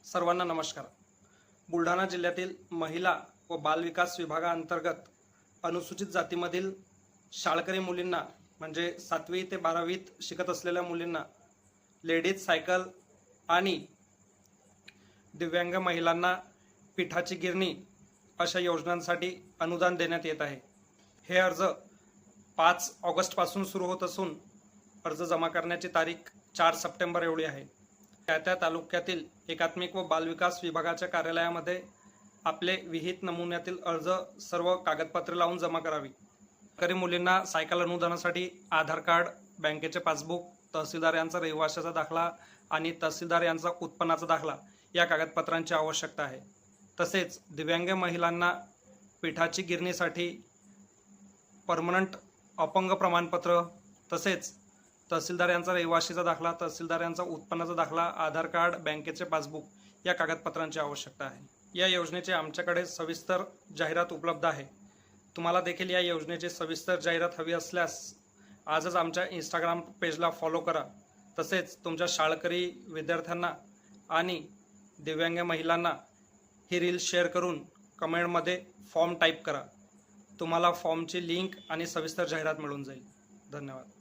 सर्वांना नमस्कार। बुलढाणा जिल्ह्यातील महिला व बालविकास विभागाअंतर्गत अनुसूचित जातीमधील शाळकरी मुलींना म्हणजे 7वी ते 12वीत शिकत असलेल्या मुलींना लेडीज सायकल आणि दिव्यांग महिलांना पिठाची गिरणी अशा योजनांसाठी अनुदान देण्यात येत आहे। हे अर्ज 5 ऑगस्टपासून सुरू होत असून अर्ज जमा करण्याची तारीख 4 सप्टेंबर एवढी आहे। त्या तालुक्यातील एकात्मिक व बालविकास विभागाच्या कार्यालयामध्ये आपले विहित नमुन्यातील अर्ज सर्व कागदपत्रे लावून जमा करावी। शाळकरी मुलींना सायकल अनुदानासाठी आधार कार्ड, बँकेचे पासबुक, तहसीलदार यांचा रहिवाशाचा दाखला आणि तहसीलदार यांचा उत्पन्नाचा दाखला या कागदपत्रांची आवश्यकता आहे। तसेच दिव्यांग महिलांना पिठाची गिरणीसाठी परमनंट अपंग प्रमाणपत्र, तसेच तहसीलदार यांचा रहिवाशीचा दाखला, तहसीलदार यांचा उत्पन्नाचा दाखला, आधार कार्ड, बँकेचे पासबुक या कागदपत्रांची आवश्यकता आहे। या योजनेची आमच्याकडे सविस्तर जाहिरात उपलब्ध आहे। तुम्हाला देखील या योजनेची सविस्तर जाहिरात हवी असल्यास आजच आमच्या इंस्टाग्राम पेजला फॉलो करा। तसेच तुमच्या शाळकरी विद्यार्थ्यांना आणि दिव्यांग महिलांना ही रील शेअर करून कमेंटमध्ये फॉर्म टाईप करा। तुम्हाला फॉर्मची लिंक आणि सविस्तर जाहिरात मिळून जाईल। धन्यवाद।